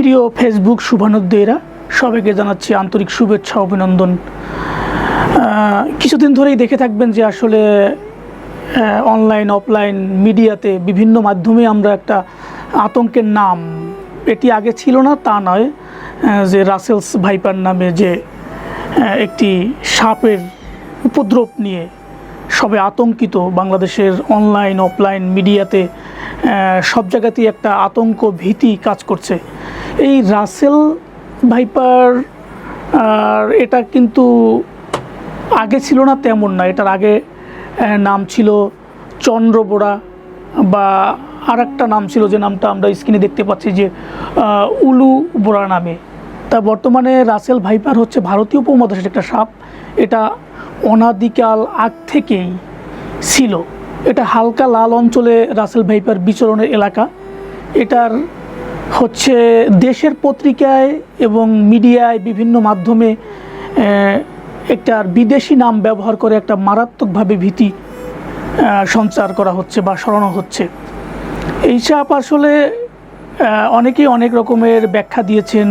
প্রিয় ফেসবুক শুভানুদ্দেয়ীরা সবাইকে জানাচ্ছি আন্তরিক শুভেচ্ছা অভিনন্দন। কিছুদিন ধরেই দেখে থাকবেন যে আসলে অনলাইন অফলাইন মিডিয়াতে বিভিন্ন মাধ্যমে আমরা একটা আতঙ্কের নাম, এটি আগে ছিল না তা নয়, যে রাসেলস ভাইপার নামে যে একটি সাপের উপদ্রব নিয়ে সবে আতঙ্কিত। বাংলাদেশের অনলাইন অফলাইন মিডিয়াতে সব জায়গাতেই একটা আতঙ্ক ভীতি কাজ করছে। এই রাসেল ভাইপার এটা কিন্তু আগে ছিল না তেমন না, এটার আগে নাম ছিল চন্দ্রবোড়া বা আর একটা নাম ছিল যে নামটা আমরা স্ক্রিনে দেখতে পাচ্ছি যে উলু বোড়া নামে। তা বর্তমানে রাসেল ভাইপার হচ্ছে ভারতীয় উপমহাদেশের একটা সাপ। এটা অনাদিকাল আগ থেকেই ছিল। এটা হালকা লাল অঞ্চলে রাসেল ভাইপার বিচরণের এলাকা। এটার হচ্ছে দেশের পত্রিকায় এবং মিডিয়ায় বিভিন্ন মাধ্যমে একটার বিদেশি নাম ব্যবহার করে একটা মারাত্মকভাবে ভীতি সঞ্চার করা হচ্ছে বা সরানো হচ্ছে। এই সাপ আসলে অনেকেই অনেক রকমের ব্যাখ্যা দিয়েছেন।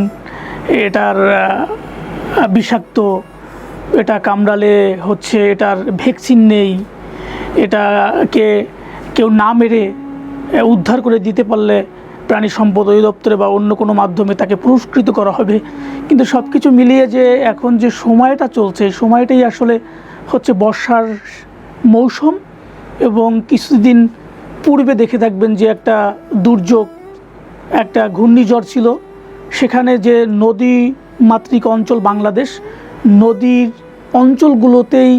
এটার বিষাক্ত, এটা কামড়ালে হচ্ছে এটার ভ্যাকসিন নেই, এটাকে কেউ না মেরে উদ্ধার করে দিতে পারলে প্রাণী সম্পদ অধিদপ্তরে বা অন্য কোনো মাধ্যমে তাকে পুরস্কৃত করা হবে। কিন্তু সব কিছু মিলিয়ে যে এখন যে সময়টা চলছে, এই সময়টাই আসলে হচ্ছে বর্ষার মৌসুম। এবং কিছুদিন পূর্বে দেখে থাকবেন যে একটা দুর্যোগ, একটা ঘূর্ণিঝড় ছিল। সেখানে যে নদী মাতৃক অঞ্চল বাংলাদেশ, নদীর অঞ্চলগুলোতেই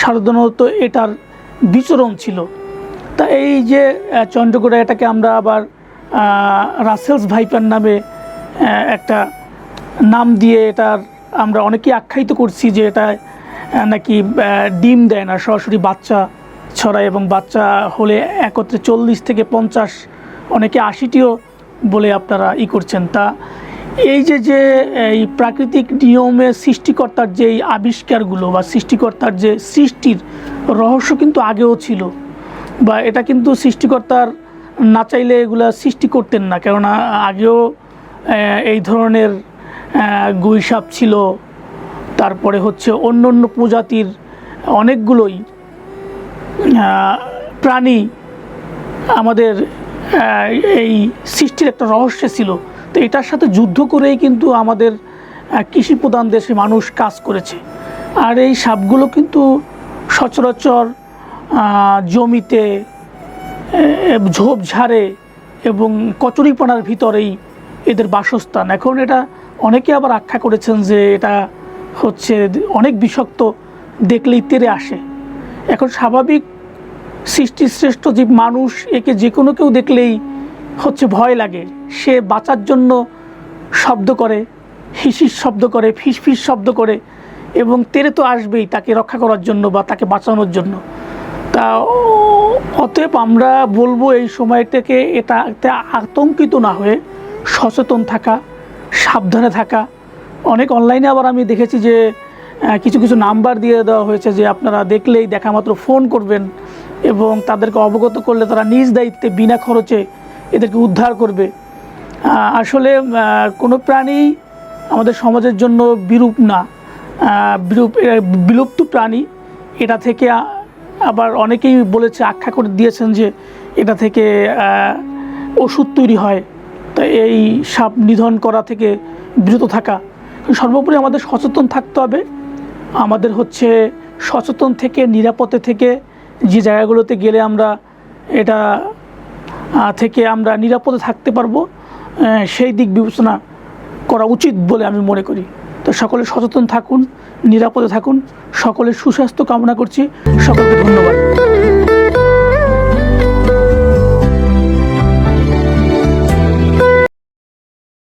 সাধারণত এটার বিচরণ ছিল। তা এই যে চন্দ্রগোড়া, এটাকে আমরা আবার রাসেলস ভাইপার নামে একটা নাম দিয়ে এটার আমরা অনেকেই আখ্যায়িত করছি যে এটা নাকি ডিম দেয় না, সরাসরি বাচ্চা ছড়ায় এবং বাচ্চা হলে একত্রে 40 থেকে 50, অনেকে 80টিও বলে আপনারা করছেন। তা এই যে এই প্রাকৃতিক নিয়মে সৃষ্টিকর্তার যে এই আবিষ্কারগুলো বা সৃষ্টিকর্তার যে সৃষ্টির রহস্য কিন্তু আগেও ছিল, বা এটা কিন্তু সৃষ্টিকর্তার না চাইলে এগুলা সৃষ্টি করতেন না। কেননা আগেও এই ধরনের গুইসাপ ছিল, তারপরে হচ্ছে অন্য অন্য প্রজাতির অনেকগুলোই প্রাণী আমাদের এই সৃষ্টির একটা রহস্য ছিল। তো এটার সাথে যুদ্ধ করেই কিন্তু আমাদের কৃষি প্রধান দেশে মানুষ কাজ করেছে। আর এই সাপগুলো কিন্তু সচরাচর জমিতে, ঝোপঝাড়ে এবং কচুরিপানার ভিতরেই এদের বাসস্থান। এখন এটা অনেকে আবার আখ্যা করেছেন যে এটা হচ্ছে অনেক বিষাক্ত, দেখলেই তেড়ে আসে। এখন স্বাভাবিক সৃষ্টিশ্রেষ্ঠ জীব মানুষ, একে যে কোনো কেউ দেখলেই হচ্ছে ভয় লাগে। সে বাঁচার জন্য শব্দ করে, হিসিস শব্দ করে, ফিসফিস শব্দ করে, এবং তেড়ে তো আসবেই তাকে রক্ষা করার জন্য বা তাকে বাঁচানোর জন্য। তা অতএব আমরা বলবো এই সময়টাকে এটাতে আতঙ্কিত না হয়ে সচেতন থাকা, সাবধানে থাকা। অনেক অনলাইনে আবার আমি দেখেছি যে কিছু কিছু নাম্বার দিয়ে দেওয়া হয়েছে যে আপনারা দেখলেই দেখা মাত্র ফোন করবেন এবং তাদেরকে অবগত করলে তারা নিজ দায়িত্বে বিনা খরচে এদেরকে উদ্ধার করবে। আসলে কোনো প্রাণী আমাদের সমাজের জন্য বিরূপ না, বিলুপ্ত প্রাণী। এটা থেকে আবার অনেকেই বলেছে, আখ্যা করে দিয়েছেন যে এটা থেকে ওষুধ তৈরি হয়। তো এই সাপ নিধন করা থেকে বিরত থাকা, সর্বোপরি আমাদের সচেতন থাকতে হবে। আমাদের হচ্ছে সচেতন থেকে, নিরাপদে থেকে, যে জায়গাগুলোতে গেলে আমরা এটা থেকে আমরা নিরাপদে থাকতে পারবো, সেই দিক বিবেচনা করা উচিত বলে আমি মনে করি। তো সকলে সচেতন থাকুন, নিরাপদে থাকুন। সকলের সুস্বাস্থ্য কামনা করছি। সকলকে ধন্যবাদ।